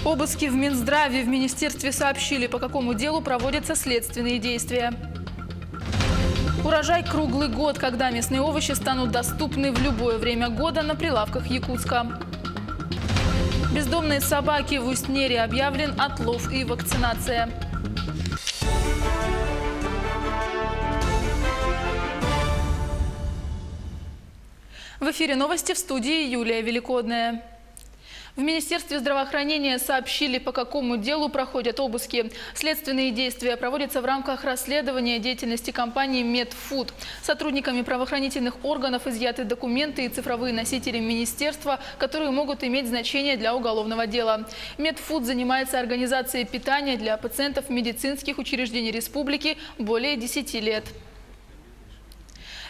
Обыски в Минздраве. В министерстве сообщили, по какому делу проводятся следственные действия. Урожай круглый год, когда местные овощи станут доступны в любое время года на прилавках Якутска. Бездомные собаки. В Устнере объявлен отлов и вакцинация. В эфире новости, в студии Юлия Великодная. В Министерстве здравоохранения сообщили, по какому делу проходят обыски. Следственные действия проводятся в рамках расследования деятельности компании «Медфуд». Сотрудниками правоохранительных органов изъяты документы и цифровые носители министерства, которые могут иметь значение для уголовного дела. «Медфуд» занимается организацией питания для пациентов медицинских учреждений республики более 10 лет.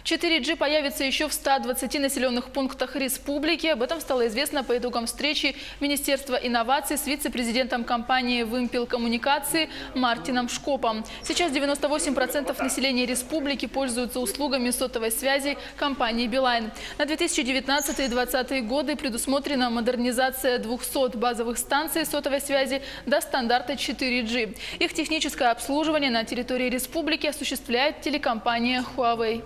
4G появится еще в 120 населенных пунктах республики. Об этом стало известно по итогам встречи Министерства инноваций с вице-президентом компании «Вымпел Коммуникации» Мартином Шкопом. Сейчас 98% населения республики пользуются услугами сотовой связи компании «Билайн». На 2019 и 2020 годы предусмотрена модернизация 200 базовых станций сотовой связи до стандарта 4G. Их техническое обслуживание на территории республики осуществляет телекомпания Huawei.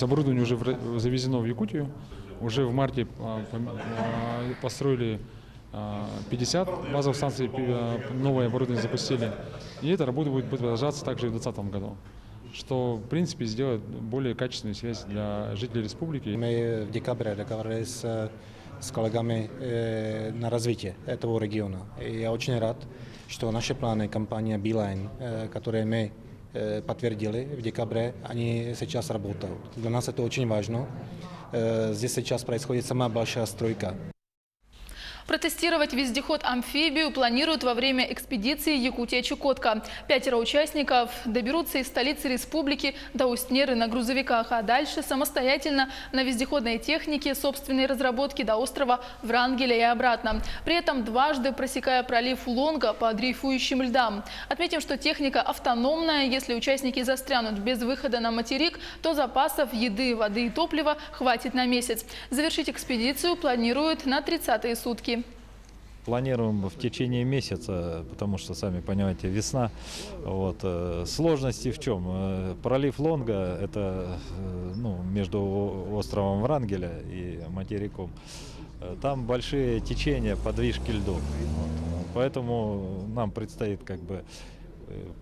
Оборудование уже завезено в Якутию. Уже в марте построили 50 базовых станций, новое оборудование запустили. И эта работа будет продолжаться также и в 2020 году, что в принципе сделает более качественную связь для жителей республики. Мы в декабре договорились с коллегами на развитие этого региона. И я очень рад, что наши планы компания «Билайн», которые мы подтвердили в декабре, они сейчас работают. Для нас это очень важно. Здесь сейчас происходит самая большая стройка. Протестировать вездеход-амфибию планируют во время экспедиции Якутия-Чукотка. 5 участников доберутся из столицы республики до Устнеры на грузовиках, а дальше самостоятельно на вездеходной технике собственной разработки до острова Врангеля и обратно. При этом дважды просекая пролив Лонга по дрейфующим льдам. Отметим, что техника автономная. Если участники застрянут без выхода на материк, то запасов еды, воды и топлива хватит на месяц. Завершить экспедицию планируют на 30-е сутки. Планируем в течение месяца, потому что, сами понимаете, весна. Вот. Сложности в чем? Пролив Лонга – это между островом Врангеля и материком. Там большие течения, подвижки льдов. Вот. Поэтому нам предстоит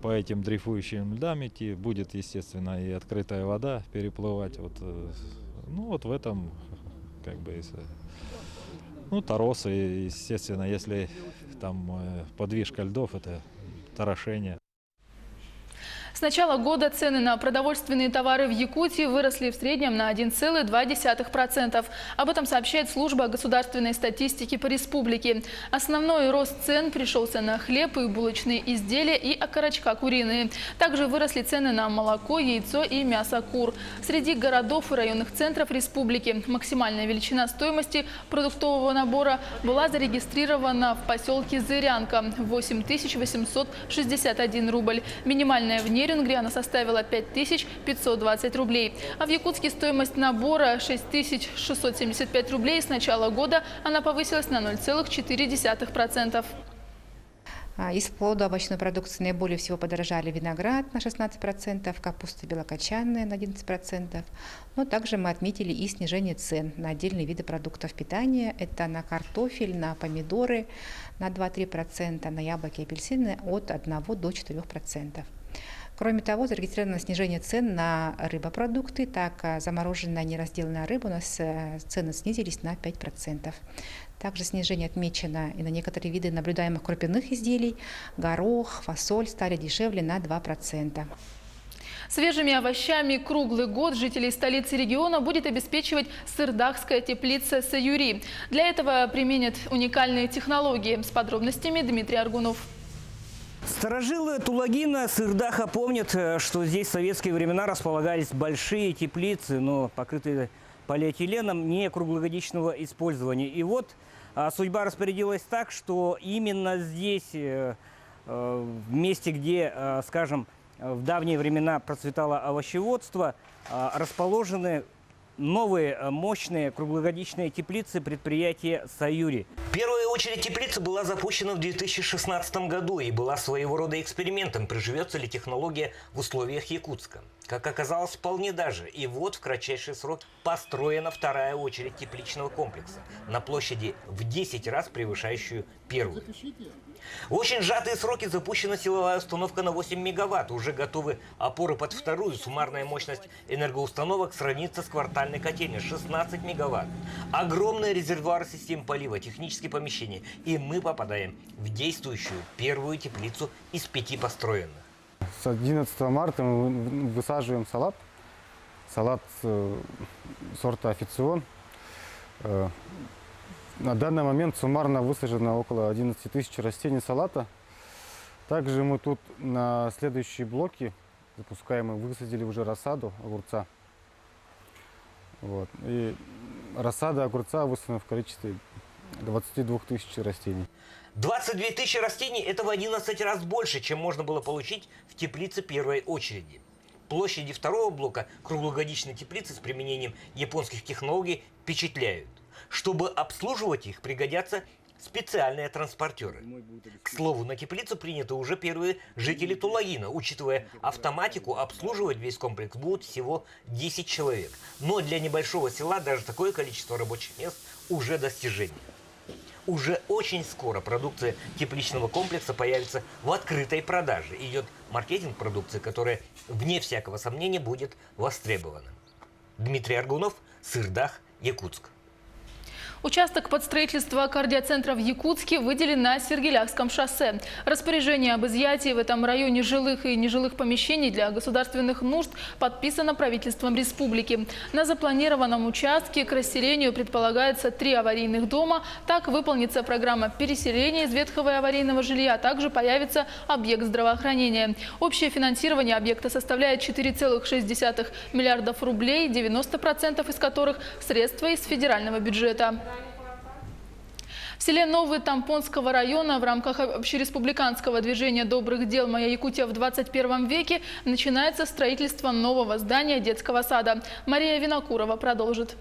по этим дрейфующим льдам идти. Будет, естественно, и открытая вода переплывать. Вот в этом торосы, естественно, если там подвижка льдов, это торошение. С начала года цены на продовольственные товары в Якутии выросли в среднем на 1,2%. Об этом сообщает служба государственной статистики по республике. Основной рост цен пришелся на хлеб и булочные изделия и окорочка куриные. Также выросли цены на молоко, яйцо и мясо кур. Среди городов и районных центров республики максимальная величина стоимости продуктового набора была зарегистрирована в поселке Зырянка – 8861 рубль. Минимальная в Нерюнгри она составила 5520 рублей. А в Якутске стоимость набора 6675 рублей. С начала года она повысилась на 0,4%. Из плодово-овощной продукции наиболее всего подорожали виноград на 16%, капуста белокочанная на 11%. Но также мы отметили и снижение цен на отдельные виды продуктов питания. Это на картофель, на помидоры на 2-3%, на яблоки и апельсины от 1 до 4%. Кроме того, зарегистрировано снижение цен на рыбопродукты. Так, замороженная неразделанная рыба у нас цены снизились на 5%. Также снижение отмечено и на некоторые виды наблюдаемых крупяных изделий. Горох, фасоль стали дешевле на 2%. Свежими овощами круглый год жителей столицы региона будет обеспечивать сырдахская теплица «Саюри». Для этого применят уникальные технологии. С подробностями Дмитрий Аргунов. Старожилы Тулагина, Сырдаха помнят, что здесь в советские времена располагались большие теплицы, но покрытые полиэтиленом, не круглогодичного использования. И вот судьба распорядилась так, что именно здесь, в месте, где, скажем, в давние времена процветало овощеводство, расположены новые мощные круглогодичные теплицы предприятия «Саюри». Первая очередь теплицы была запущена в 2016 году и была своего рода экспериментом, приживется ли технология в условиях Якутска. Как оказалось, вполне даже. И вот в кратчайший срок построена вторая очередь тепличного комплекса на площади в 10 раз превышающую первую. В очень сжатые сроки запущена силовая установка на 8 мегаватт. Уже готовы опоры под вторую. Суммарная мощность энергоустановок сравнится с квартальной котельной – 16 мегаватт. Огромные резервуары систем полива, технические помещения. И мы попадаем в действующую первую теплицу из 5 построенных. С 11 марта мы высаживаем салат. Салат сорта «Афицион». На данный момент суммарно высажено около 11 тысяч растений салата. Также мы тут на следующие блоки запускаем, высадили уже рассаду огурца. Вот. И рассада огурца высажена в количестве 22 тысяч растений. 22 тысячи растений – это в 11 раз больше, чем можно было получить в теплице первой очереди. Площади второго блока круглогодичной теплицы с применением японских технологий впечатляют. Чтобы обслуживать их, пригодятся специальные транспортеры. К слову, на теплицу приняты уже первые жители Тулагина. Учитывая автоматику, обслуживать весь комплекс будут всего 10 человек. Но для небольшого села даже такое количество рабочих мест уже достижение. Уже очень скоро продукция тепличного комплекса появится в открытой продаже. Идет маркетинг продукции, которая, вне всякого сомнения, будет востребована. Дмитрий Аргунов, Сырдах, Якутск. Участок под строительство кардиоцентра в Якутске выделен на Сергелякском шоссе. Распоряжение об изъятии в этом районе жилых и нежилых помещений для государственных нужд подписано правительством республики. На запланированном участке к расселению предполагается 3 аварийных дома. Так выполнится программа переселения из ветхого и аварийного жилья, а также появится объект здравоохранения. Общее финансирование объекта составляет 4,6 миллиардов рублей, 90% из которых средства из федерального бюджета. В селе Новый Тампонского района в рамках общереспубликанского движения добрых дел «Моя Якутия в 21 веке» начинается строительство нового здания детского сада. Мария Винокурова продолжит.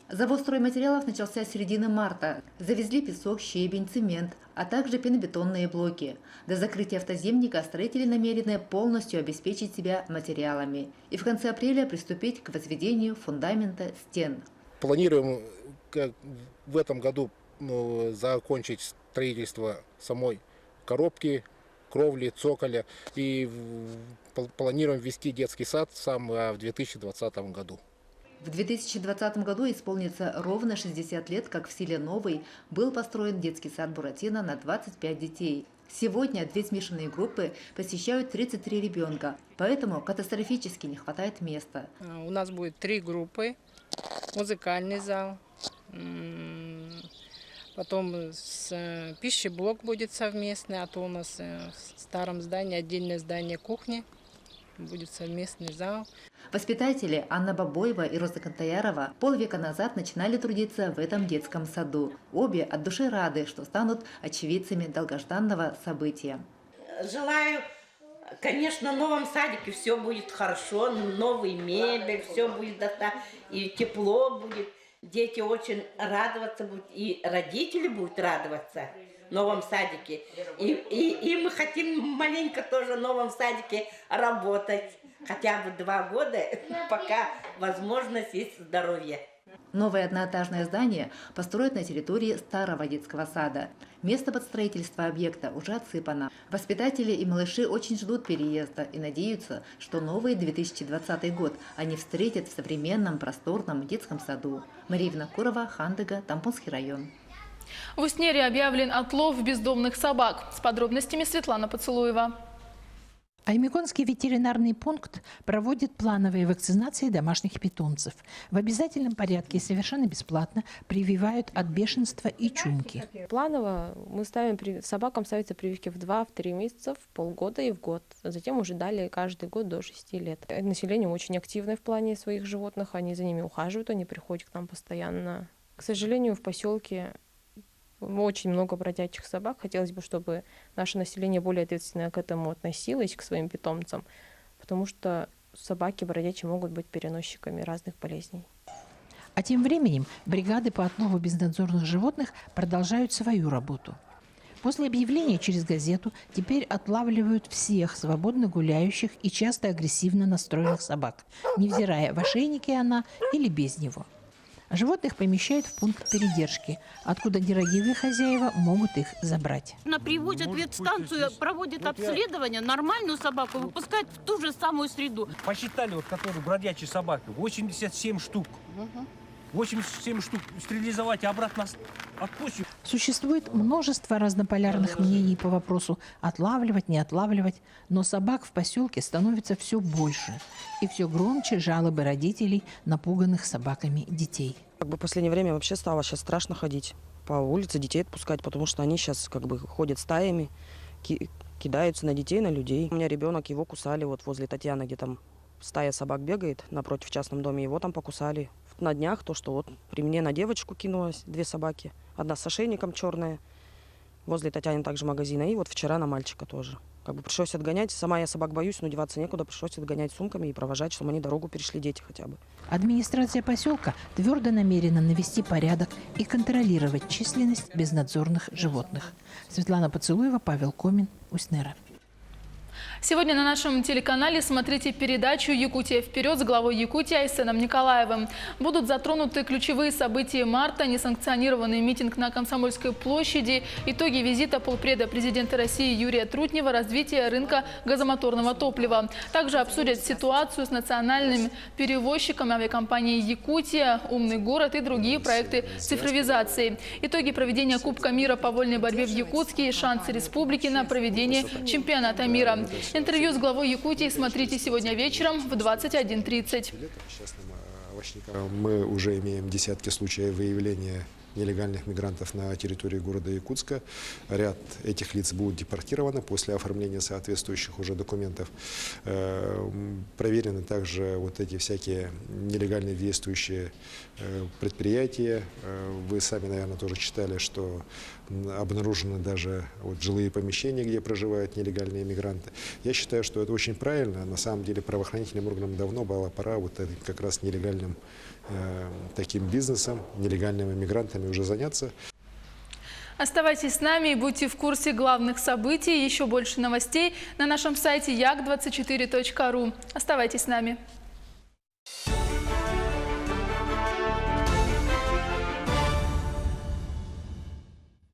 Завоз стройматериалов начался с середины марта. Завезли песок, щебень, цемент, а также пенобетонные блоки. До закрытия автозимника строители намерены полностью обеспечить себя материалами и в конце апреля приступить к возведению фундамента стен. Планируем в этом году закончить строительство самой коробки, кровли, цоколя и планируем ввести детский сад сам в 2020 году. В 2020 году исполнится ровно 60 лет, как в селе Новый был построен детский сад «Буратино» на 25 детей. Сегодня 2 смешанные группы посещают 33 ребенка, поэтому катастрофически не хватает места. У нас будет 3 группы, музыкальный зал, потом пищеблок будет совместный, а то у нас в старом здании отдельное здание кухни, будет совместный зал. Воспитатели Анна Бабоева и Роза Кантаярова полвека назад начинали трудиться в этом детском саду. Обе от души рады, что станут очевидцами долгожданного события. Желаю, конечно, в новом садике все будет хорошо, новая мебель, все будет достаточно, и тепло будет. Дети очень радоваться будут, и родители будут радоваться в новом садике. И мы хотим маленько тоже в новом садике работать. Хотя бы 2 года, пока возможность есть здоровье. Новое одноэтажное здание построят на территории старого детского сада. Место под строительство объекта уже отсыпано. Воспитатели и малыши очень ждут переезда и надеются, что новый 2020 год они встретят в современном просторном детском саду. Мария Винокурова, Хандыга, Тампонский район. В Уснере объявлен отлов бездомных собак. С подробностями Светлана Поцелуева. Аймиконский ветеринарный пункт проводит плановые вакцинации домашних питомцев. В обязательном порядке совершенно бесплатно прививают от бешенства и чумки. Планово мы собакам ставятся прививки в 2-3 месяца, в полгода и в год. Затем уже далее каждый год до 6 лет. Население очень активное в плане своих животных, они за ними ухаживают, они приходят к нам постоянно. К сожалению, в поселке очень много бродячих собак. Хотелось бы, чтобы наше население более ответственно к этому относилось, к своим питомцам, потому что собаки бродячие могут быть переносчиками разных болезней. А тем временем бригады по отлову безнадзорных животных продолжают свою работу. После объявления через газету теперь отлавливают всех свободно гуляющих и часто агрессивно настроенных собак, невзирая, в ошейнике она или без него. Животных помещают в пункт передержки, откуда нерадивые хозяева могут их забрать. Привозят в ветстанцию, проводят обследование, нормальную собаку выпускают в ту же самую среду. Посчитали, вот, которые бродячие собаки, 87 штук. 87 штук стерилизовать и обратно отпустить. Существует множество разнополярных мнений по вопросу отлавливать, не отлавливать, но собак в поселке становится все больше. И все громче жалобы родителей, напуганных собаками детей. В последнее время вообще стало сейчас страшно ходить по улице, детей отпускать, потому что они сейчас ходят стаями, кидаются на детей, на людей. У меня ребенок, его кусали вот возле Татьяны, где там стая собак бегает напротив в частном доме, его там покусали. На днях то, что вот при мне на девочку кинулось 2 собаки. Одна с ошейником черная, возле Татьяны также магазина, и вот вчера на мальчика тоже. Пришлось отгонять. Сама я собак боюсь, но деваться некуда, пришлось отгонять сумками и провожать, чтобы они дорогу перешли, дети хотя бы. Администрация поселка твердо намерена навести порядок и контролировать численность безнадзорных животных. Светлана Поцелуева, Павел Комин, Уснера. Сегодня на нашем телеканале смотрите передачу «Якутия вперед» с главой Якутии Айсеном Николаевым. Будут затронуты ключевые события марта, несанкционированный митинг на Комсомольской площади, итоги визита полпреда президента России Юрия Трутнева, развитие рынка газомоторного топлива. Также обсудят ситуацию с национальным перевозчиком авиакомпании «Якутия», «Умный город» и другие проекты цифровизации. Итоги проведения Кубка мира по вольной борьбе в Якутске и шансы республики на проведение чемпионата мира. Интервью с главой Якутии смотрите сегодня вечером в 21:30. Мы уже имеем десятки случаев выявления нелегальных мигрантов на территории города Якутска. Ряд этих лиц будут депортированы после оформления соответствующих уже документов. Проверены также вот эти всякие нелегально действующие предприятия. Вы сами, наверное, тоже читали, что обнаружены даже вот жилые помещения, где проживают нелегальные мигранты. Я считаю, что это очень правильно. На самом деле правоохранительным органам давно была пора вот как раз нелегальным таким бизнесом, нелегальными мигрантами уже заняться. Оставайтесь с нами и будьте в курсе главных событий. Еще больше новостей на нашем сайте yak24.ru. Оставайтесь с нами.